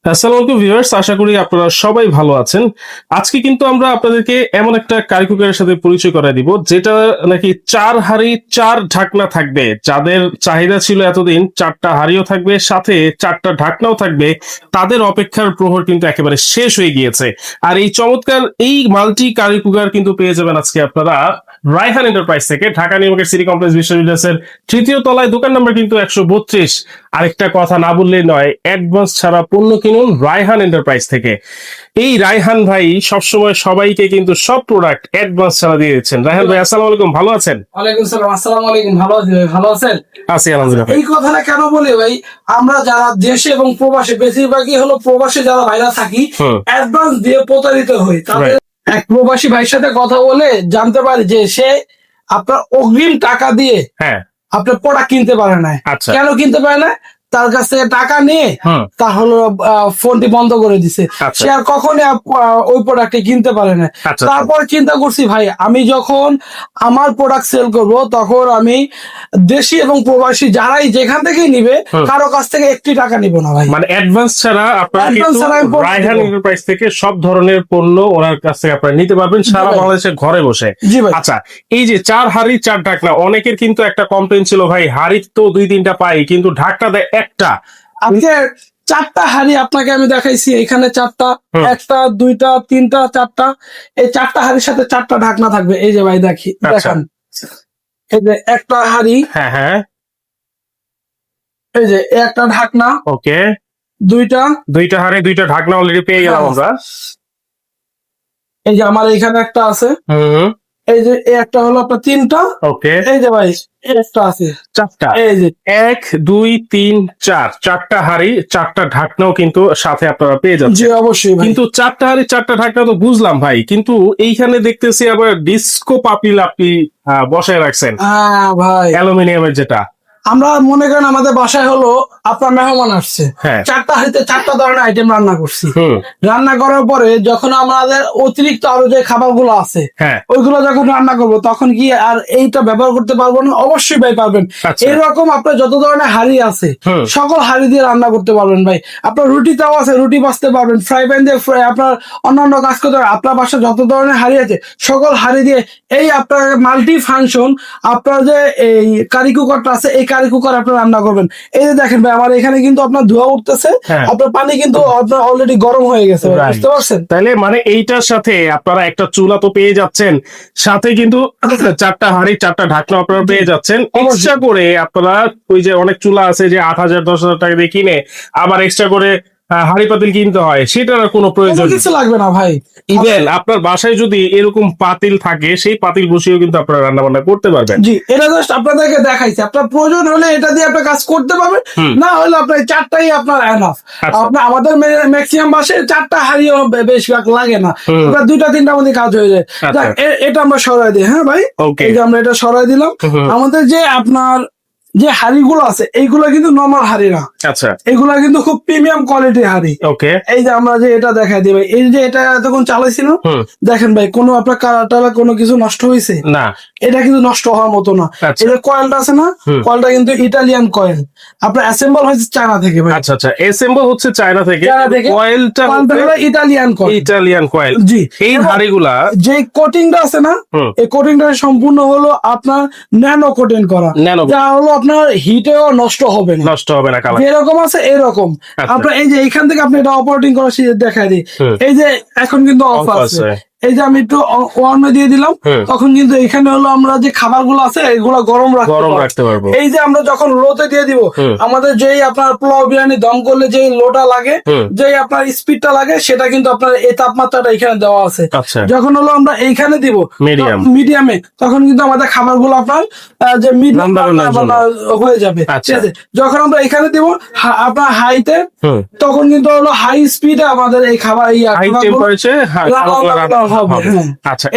আসসালামু আলাইকুম ভিউয়ার্স, আশা করি আপনারা সবাই ভালো আছেন। আজকে কিন্তু আমরা আপনাদেরকে এমন একটা কারি কুকারের সাথে পরিচয় করায় দিব যেটা নাকি 4 হাঁড়ি 4 ঢাকনা থাকবে। যাদের চাহিদা ছিল এতদিন 4টা হাঁড়িও থাকবে, সাথে 4টা ঢাকনাও থাকবে, তাদের অপেক্ষার প্রহর কিন্তু একেবারে শেষ হয়ে গিয়েছে। আর এই চমৎকার এই মাল্টি কারি কুকার কিন্তু পেয়ে যাবেন আজকে আপনারা রায়হান এন্টারপ্রাইজ থেকে, Dhaka new market city complex বিশ্ববিদ্যালয়ের তৃতীয় তলায়, দোকান নাম্বার কিন্তু 132। আরেকটা কথা না বললেই নয়, অ্যাডভান্স ছাড়া পণ্য কিনুন রায়হান এন্টারপ্রাইজ থেকে। এই রায়হান ভাই সবসময় সবাইকে কিন্তু সব প্রোডাক্ট অ্যাডভান্স ছাড়া দিয়ে দিচ্ছেন। রায়হান ভাই আসসালামু আলাইকুম, ভালো আছেন? ওয়ালাইকুম সালাম। আসসালামু আলাইকুম। ভালো আছি ভাই, ভালো আছেন? আছি আলহামদুলিল্লাহ ভাই। এই কথাটা কেন বলি ভাই, আমরা যারা দেশে এবং প্রবাসে, বেশিরভাগই হলো প্রবাসে যারা ভাইরা থাকি, অ্যাডভান্স দিয়ে প্রতারিত হই। তাদের এক প্রবাসী ভাইয়ের সাথে কথা বলে জানতে পারি যে সে আপনার অগ্রিম টাকা দিয়ে হ্যাঁ, আপনার প্রোডাক্ট কিনতে পারে না। আচ্ছা। কেন কিনতে পারে না? তার কাছ থেকে টাকা নিয়ে তার হলো ফোনটি বন্ধ করে দিছে। আচ্ছা। সে আর কখনই ওই প্রোডাক্টটি কিনতে পারে না। আচ্ছা। তারপর চিন্তা করছি ভাই, আমি যখন আমার প্রোডাক্ট সেল করব তখন আমি দেশি এবং প্রবাসী যারাই যেখান থেকেই নিবে কারো কাছ থেকে একটি টাকা নিব না ভাই। মানে অ্যাডভান্স ছাড়া আপনারা Advance কিন্তু ছাড়া আমি পণ্য রায়হান দেব। এন্টারপ্রাইজ থেকে সব ধরনের পণ্য ওনার কাছ থেকে আপনারা নিতে পারবেন সারা ভাই। বাংলাদেশে ঘরে বসে। জি ভাই। আচ্ছা, এই যে 4 হাঁড়ি 4 ঢাকনা, অনেকের কিন্তু একটা কমপ্লেইন ছিল, ভাই হাঁড়ি তো 2-3টা পাই কিন্তু ঢাকনা দেয় একটা। আজকে 4টা হাড়ি আপনাকে আমি দেখাইছি, এখানে 4টা, 1টা 2টা 3টা 4টা, এই 4টা হাড়ির সাথে 4টা ঢাকনা থাকবে। এই যে ভাই দেখান, এই যে একটা হাড়ি, হ্যাঁ হ্যাঁ, এই যে একটা ঢাকনা, ওকে। দুইটা, 2টা হাঁড়ি 2টা ঢাকনা অলরেডি পেয়ে গেলাম আমরা। এই যে আমার এখানে একটা আছে, হুম, এই যে এই একটা হলো আপনার 3টা, ওকে। এই যে ভাই এই একটা আছে 4টা, এই যে 1 2 3 4, 4টা হাঁড়ি 4টা ঢাকনাও কিন্তু সাথে আপনারা পেয়ে জি যাচ্ছেন। অবশ্যই ভাই। কিন্তু 4টা হাঁড়ি 4টা ঢাকনা তো বুঝলাম ভাই, কিন্তু এইখানে দেখতেছি আবার ডিস্কো পাতিল আপনি বসায় রাখছেন, হ্যাঁ ভাই, অ্যালুমিনিয়ামের যেটা। আমরা মনে করেন আমাদের বাসায় হলো আপনার মেহমান আসছে, হ্যাঁ। 4টা হাড়িতে 4টা ধরনের আইটেম রান্না করছি। হুম, রান্না করার পরে যখন আমাদের অতিরিক্ত আরো যে খাবারগুলো আছে হ্যাঁ, ওইগুলো যখন রান্না করবো তখন কি আর এইটা ব্যবহার করতে পারবো না? অবশ্যই ভাই পারবেন। আচ্ছা। এরকম আপনার যত ধরনের হাড়ি আছে সকল হাড়ি দিয়ে রান্না করতে পারবেন ভাই। আপনার রুটি তাও আছে, রুটি বাছতে পারবেন, ফ্রাই প্যান দিয়ে আপনার অন্যান্য কাজ করতে পারবেন। আপনার বাসায় যত ধরনের হাড়ি আছে সকল হাড়ি দিয়ে এই আপনার মাল্টি ফাংশন আপনার যে এই কারি কুকারটা আছে, এই কারি কুকার আপনার রান্না করবেন। এই যে দেখেন ভাই, আমার এখানে কিন্তু আপনার ধোঁয়া উঠতেছে, আপনার পানি কিন্তু আপনার অলরেডি গরম হয়ে গেছে ভাই, বুঝতে পারছেন? তাহলে মানে এইটার সাথে আপনারা একটা চুলা তো পেয়ে যাচ্ছেন, সাথে কিন্তু 4টা হাঁড়ি 4টা ঢাকনা আপনারা পেয়ে যাচ্ছেন। এক্সট্রা করে আপনারা ওই যে অনেক চুলা আছে যে 8,000 10,000 টাকা দিয়ে কিনে আবার এক্সট্রা করে হাঁড়ি পাতিল কিনতে হয়, সেটার কোনো প্রয়োজন কোনো কিছু লাগবে না ভাই। ইভেন আপনার বাসায় যদি এরকম পাতিল থাকে, সেই পাতিল বসিয়েও কিন্তু আপনারা রান্না বান্না করতে পারবেন। জি, এটা জাস্ট আপনাদেরকে দেখাইছি, আপনার প্রয়োজন হলে এটা দিয়ে আপনি কাজ করতে পারবেন, না হলে আপনার 4টাই আপনার এনাফ। আপনার আমাদের ম্যাক্সিমাম বাসায় 4টা হাড়িও বেশিরভাগ লাগে না, আপনার 2টা 3টার মধ্যে কাজ হয়ে যায়। এটা আমরা সরাই দিই। হ্যাঁ ভাই, এই যে আমরা এটা সরাই দিলাম। আমাদের যে আপনার যে হাড়িগুলো আছে এইগুলো কিন্তু নরমাল হাড়ি না, আচ্ছা, এগুলা কিন্তু খুব প্রিমিয়াম কোয়ালিটির হাড়ি। ওকে। এই যে আমরা যে এটা দেখাই দিই ভাই, এই যে এটা এতক্ষণ চালাইছি না, দেখেন ভাই কোনো আপনার কালার কোনো কিছু নষ্ট হয়েছে না, এটা কিন্তু নষ্ট হওয়ার মতো না। এই যে কয়েলটা আছে না, কয়েলটা কিন্তু ইটালিয়ান কয়েল, আপনার অ্যাসেম্বল হয়েছে চায়না থেকে ভাই। আচ্ছা আচ্ছা, অ্যাসেম্বল হচ্ছে চায়না থেকে, কয়েলটা হলো ইটালিয়ান কয়েল। Italian coil. জি, এই হাড়িগুলা যে কোটিংটা আছে না, এই কোটিংটা সম্পূর্ণ হলো আপনার ন্যানো কোটিং করা, যা হলো আপনার হিটেও নষ্ট হবে না, কালার যেরকম আছে এরকম। আপনার এই যে এখান থেকে আপনি এটা অপারেটিং করা দেখাই দিই। এই যে এখন কিন্তু অফ আছে, এই যে আমি একটু ওয়ার্মে দিয়ে দিলাম, তখন কিন্তু এখানে হলো আমরা যে খাবারগুলো আছে এগুলো গরম রাখতে পারবো। এই যে আমরা যখন লোতে দিয়ে দিব, আমাদের যেই আপনার পোলাও বিরিয়ানি দম করলে যে লোটা লাগে, যেই আপনার স্পিডটা লাগে, সেটা কিন্তু আপনার এই তাপমাত্রাটা এখানে দেওয়া আছে। যখন হলো আমরা এইখানে দিব মিডিয়ামে, তখন কিন্তু আমাদের খাবারগুলো আপনার যে মিডিয়াম হয়ে যাবে। ঠিক আছে, যখন আমরা এখানে দিব আপনার হাইতে, তখন কিন্তু হলো হাই স্পিডে আমাদের এই খাবার আচ্ছা।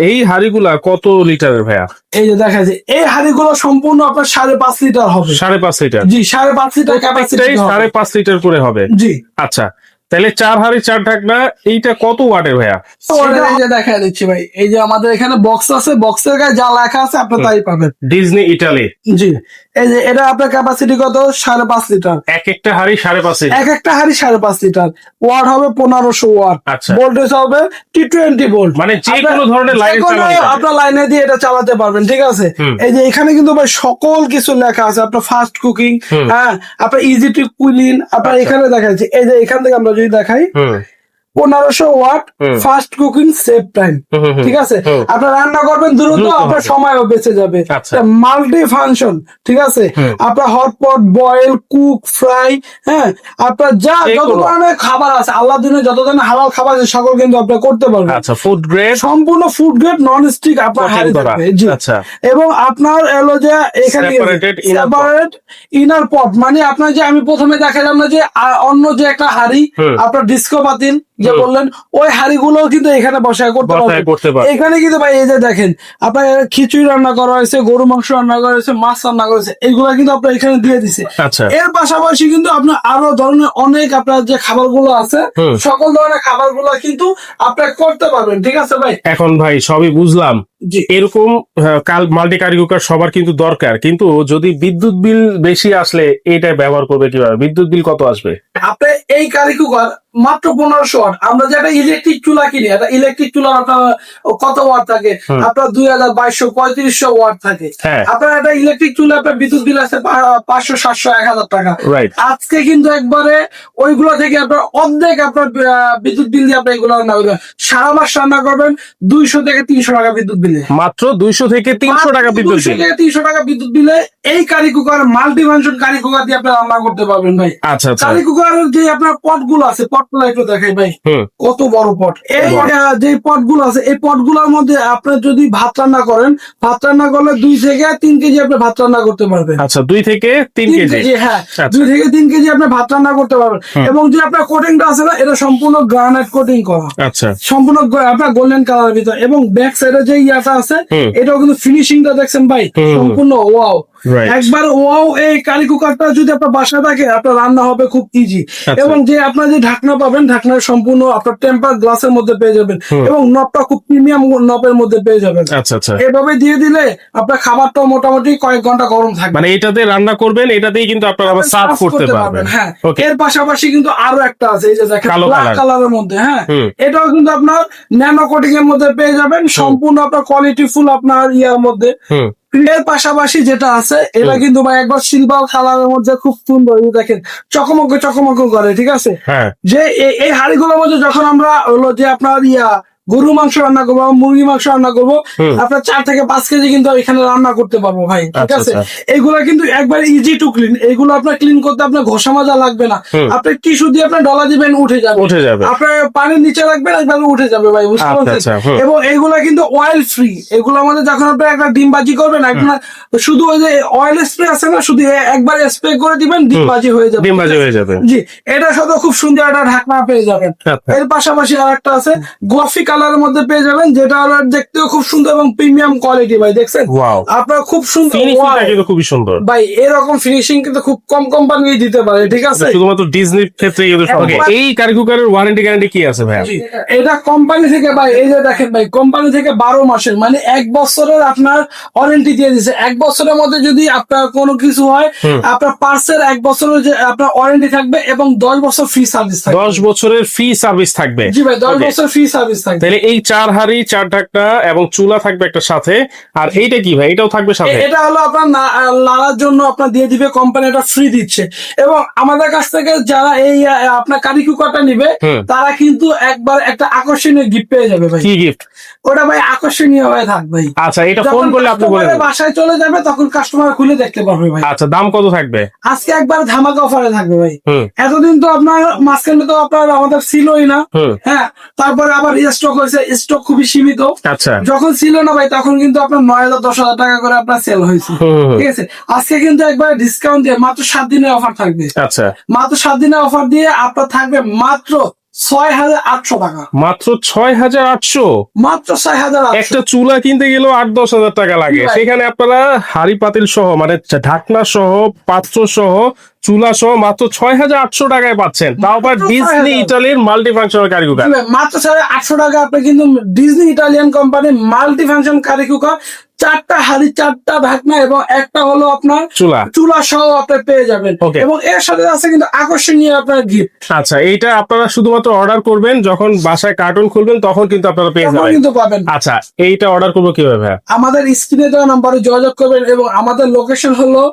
এই হাড়িগুলা কত লিটারের ভাইয়া? এই যে দেখা যায় এই হাড়িগুলো সম্পূর্ণ আপনার 5.5 লিটার হবে। 5.5 লিটার? জি, 5.5 লিটার ক্যাপাসিটি, 5.5 লিটার করে হবে। জি, আচ্ছা, তাহলে 4 হাঁড়ি 4 ঢাকনা, এইটা কত ওয়াটের ভাইয়া? এই যে দেখা দিচ্ছি ভাই, এই যে আমাদের এখানে বক্স আছে, বক্সের গায়ে যা লেখা আছে আপনি তাই পাবেন, ডিজনি ইটালি। জি, এই যে এটা আপনার ক্যাপাসিটি কত 5.5 লিটার, এক একটা হাড়ি 5.5 লিটার, এক একটা হাড়ি 5.5 লিটার, ওয়াট হবে 1500 ওয়াট, আচ্ছা ভোল্টেজ হবে T20 ভোল্ট, মানে যে কোনো ধরনের লাইনে আপনার লাইনে দিয়ে এটা চালাতে পারবেন, ঠিক আছে। এই যে এখানে কিন্তু ভাই সকল কিছু লেখা আছে, আপনার ফাস্ট কুকিং, হ্যাঁ, আপনার ইজি টু কুলিং, আপনার এখানে দেখা যাচ্ছে। এই যে এখান থেকে আমরা যদি দেখাই 1500 watt, fast cooking, save time, ঠিক আছে। আপনার রান্না করবেন দ্রুত, আপনার সময়ও বেঁচে যাবে। মাল্টি ফাংশন, ঠিক আছে। আপনার হটপট, বয়েল, কুক, ফ্রাই, হ্যাঁ, আপনার যা যত ধরনের খাবার আছে, আল্লাহ দিনে যত ধরনের হালাল খাবার আছে সকল কিন্তু আপনি করতে পারবেন। আচ্ছা, ফুড গ্রেড, সম্পূর্ণ ফুড গ্রেড, নন স্টিক আপনার হাড়ি থাকবে, জি। আচ্ছা, এবং আপনার এলো যে এখানে সেপারেট ইনার পট, মানে আপনার যে আমি প্রথমে দেখালাম না যে অন্য যে একটা হাড়ি আপনার ডিস্কো পাতিল যে বললেন, ওই হাড়িগুলো কিন্তু এখানে বসায় করতে পারবেন। এখানে কিন্তু ভাই এই যে দেখেন, আপনার খিচুড়ি রান্না করা হয়েছে, গরু মাংস রান্না করা হয়েছে, মাছ রান্না করা হয়েছে, এইগুলা কিন্তু আপনার এখানে দিয়ে দিছে। এর পাশাপাশি কিন্তু আপনার আরো ধরনের অনেক আপনার যে খাবার গুলো আছে, সকল ধরনের খাবার গুলো কিন্তু আপনার করতে পারবেন, ঠিক আছে ভাই। এখন ভাই সবই বুঝলাম, এরকম মাল্টি কারি কুকার সবার কিন্তু দরকার, কিন্তু যদি বিদ্যুৎ বিল বেশি আসলে এটা ব্যবহার করবে কিভাবে? বিদ্যুৎ বিল কত আসবে? আপনি এই কারি কুকার মাত্র 1500 ওয়াট, আমরা যেটা ইলেকট্রিক চুলা কিনি, এটা ইলেকট্রিক চুলা আপনার কত ওয়াট থাকে? আপনার 2200 3500 ওয়াট থাকে। আপনার একটা ইলেকট্রিক চুলা আপনার বিদ্যুৎ বিল আছে 500 700 1000 টাকা। আজকে কিন্তু একবারে ওইগুলো থেকে আপনার অর্ধেক আপনার বিদ্যুৎ বিল দিয়ে আপনি এগুলো রান্না করবেন, সারা মাস রান্না করবেন 200 থেকে 300 টাকা বিদ্যুৎ বিলে, মাত্র 200 থেকে 300 টাকা বিদ্যুৎ বিল, 200 থেকে 300 টাকা বিদ্যুৎ বিলে এই curry cooker, multi function curry cooker দিয়ে আপনি রান্না করতে পারবেন ভাই। আচ্ছা, কারি কুকারের যে আপনার পট গুলো আছে, পট গুলো একটু দেখাই ভাই, কত বড় পট। এই যে পট গুলো আছে, এই পট গুলোর মধ্যে আপনার যদি ভাত রান্না করেন, ভাত রান্না করলে 2 থেকে 3 কেজি আপনি ভাত রান্না করতে পারবেন। আচ্ছা, 2 থেকে 3 কেজি, হ্যাঁ, 2 থেকে 3 কেজি আপনি ভাত রান্না করতে পারবেন। এবং যে আপনার কোটিংটা আছে না, এটা সম্পূর্ণ গ্রানাইট কোটিং করা, আচ্ছা, সম্পূর্ণ আপনার গোল্ডেন কালারের ভিতর। এবং ব্যাক সাইডে যে ইয়াটা আছে, এটাও কিন্তু ফিনিশিংটা দেখছেন ভাই, সম্পূর্ণ ওয়াও, একবার ওয়াও। এই কারি কুকারটা যদি আপনার বাসায় থাকে, আপনার রান্না হবে খুব ইজি। এবং যে আপনার যে ঢাকনা পাবেন, ঢাকনার সম্পূর্ণ আপনার টেম্পার গ্লাসের মধ্যে পেয়ে যাবেন, এবং নবটা খুব প্রিমিয়াম নবের মধ্যে পেয়ে যাবেন। আচ্ছা আচ্ছা, এভাবে দিয়ে দিলে আপনার খাবারটা মোটামুটি কয়েক ঘন্টা গরম থাকবে। মানে এটাতে রান্না করবেন, এটাতেই কিন্তু আপনারা আবার সার্ভ করতে পারবেন। হ্যাঁ, এর পাশাপাশি কিন্তু আরো একটা আছে, এই যে দেখেন ব্ল্যাক কালারের মধ্যে, হ্যাঁ, এটাও কিন্তু আপনার ন্যানো কোটিং এর মধ্যে পেয়ে যাবেন, সম্পূর্ণ আপনার কোয়ালিটি ফুল আপনার ইয়ার মধ্যে। এর পাশাপাশি যেটা আছে, এটা কিন্তু ভাই একবার সিলভার কালারের মধ্যে খুব সুন্দর, দেখেন চকমক চকমক করে, ঠিক আছে। যে এই হাড়িগুলোর মধ্যে যখন আমরা হলো যে আপনার গরু মাংস রান্না করবো, মুরগি মাংস রান্না করবো, আপনার 4 থেকে 5 কেজি কিন্তু এখানে রান্না করতে পারবো ভাই, ঠিক আছে। এগুলা কিন্তু একবার ইজি টু ক্লিন, এগুলো আপনার ক্লিন করতে আপনার ঘষা মাজা লাগবে না, আপনি টিস্যু দিয়ে আপনার ডলা দিবেন, উঠে যাবে, আপনার পানির নিচে রাখবেন, একবার উঠে যাবে ভাই, বুঝতে পারছেন। এবং এগুলা কিন্তু অয়েল ফ্রি, এগুলোর মধ্যে যখন আপনি একটা ডিম ভাজি করবেন, আপনার শুধু ওই যে অয়েল স্প্রে আছে না, শুধু একবার স্প্রে করে দিবেন, ডিম ভাজি হয়ে যাবে। জি, এটা শুধু খুব সুন্দর একটা ঢাকনা পেয়ে যাবেন। এর পাশাপাশি আর একটা আছে, গ্লসি কালারের মধ্যে পেয়ে যাবেন, যেটা দেখতেও খুব সুন্দর এবং প্রিমিয়াম কোয়ালিটি ভাই, দেখছেন আপনার খুব সুন্দর, খুবই সুন্দর ভাই। এরকম ফিনিশিং কিন্তু খুব কম কোম্পানি দিতে পারে, ঠিক আছে, শুধুমাত্র ডিজনির ক্ষেত্রে। এই কারি কুকারের ওয়ারেন্টি গ্যারান্টি কি আছে ভাই? এটা কোম্পানি থেকে ভাই, এই যে দেখেন ভাই, কোম্পানি থেকে 12 মাসের, মানে 1 বছরের আপনার ওয়ারেন্টি দিয়ে দিচ্ছে। 1 বছরের মধ্যে যদি আপনার কোনো কিছু হয়, আপনার পার্সের 1 বছরের যে আপনার ওয়ারেন্টি থাকবে, এবং 10 বছর ফ্রি সার্ভিস থাকবে। 10 বছরের ফ্রি সার্ভিস থাকবে? জি ভাই, 10 বছর ফ্রি সার্ভিস থাকবে। তাহলে এই 4 হাড়ি 4 ঢাকনা এবং চুলা থাকবে একটা সাথে, আর এইটা কি ভাই? এটাও থাকবে সাথে? এটা হলো আপনার লাড়ার জন্য আপনার দিয়ে দিবে কোম্পানি, এটা ফ্রি দিচ্ছে। এবং আমাদের কাছ থেকে যারা এই আপনার কারি কুকারটা নিবে, তারা কিন্তু একবার একটা আকর্ষণীয় গিফট পেয়ে যাবে ভাই। কি গিফট? ওটা ভাই আকর্ষণীয় হয়ে থাকবে। আচ্ছা, এটা ফোন করলে আপনি বলেন, বাসায় চলে যাবে, তখন কাস্টমার খুলে দেখতে পারবে ভাই। আচ্ছা, দাম কত থাকবে? আজকে একবার ধামাকা অফারে থাকবে ভাই। এতদিন তো আপনার মাঝখানে তো আপনার আমাদের ছিলই না, হ্যাঁ, তারপরে আবার স্টক হয়েছে, স্টক খুবই সীমিত। আচ্ছা, যখন ছিল না ভাই, তখন কিন্তু আপনার 9,000 10,000 টাকা করে আপনার সেল হয়েছে, ঠিক আছে। আজকে কিন্তু একবার ডিসকাউন্ট দিয়ে মাত্র 7 দিনের অফার থাকবে। আচ্ছা, মাত্র 7 দিনের অফার দিয়ে আপনার থাকবে মাত্র 6,800 টাকা। মাত্র 6,800? মাত্র 6,800। একটা চুলা কিনতে গেলেও 8-10,000 টাকা লাগে, সেখানে আপনারা হাড়ি পাতিল সহ, মানে ঢাকনা সহ, পাত্র সহ, চুলা সহ মাত্র 6,800 টাকায় পাচ্ছেন, তাও আবার ডিজনি ইটালির মাল্টি ফাংশনাল কারি কুকার। মাত্র 800 টাকা আপনি কিন্তু Disney Italian company multi function curry cooker 4টা হাড়ি 4টা ঢাকনা এবং একটা হলো আপনার চুলা সহ আপনি পেয়ে যাবেন এবং এর সাথে আছে কিন্তু আকর্ষণীয় আপনার গিফট। আচ্ছা, এইটা আপনারা শুধুমাত্র অর্ডার করবেন, যখন বাসায় কার্টুন খুলবেন তখন কিন্তু আপনারা পেয়ে যাবেন, কিন্তু পাবেন। আচ্ছা, এইটা অর্ডার করবো কিভাবে ভাই? আমাদের স্ক্রিনে দেওয়া নাম্বারে যোগাযোগ করবেন এবং আমাদের লোকেশন হলো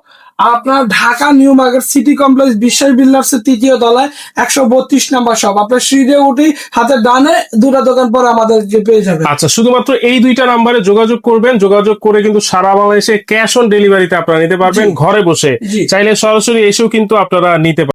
আপনার Dhaka new market city complex বিশ্বাস বিল্ডার্স এর 3য় তলায় 132 নাম্বার শপ। আপনার সিঁড়ি উঠি হাতের ডানে 2টা দোকান পর আমাদের পেয়ে যাবেন। আচ্ছা, শুধুমাত্র এই 2টা নাম্বারে যোগাযোগ করবেন, যোগাযোগ করে কিন্তু সারা বাংলাদেশে ক্যাশ অন ডেলিভারিতে আপনারা নিতে পারবেন, ঘরে বসে। চাইলে সরাসরি এসেও কিন্তু আপনারা নিতে পারবেন।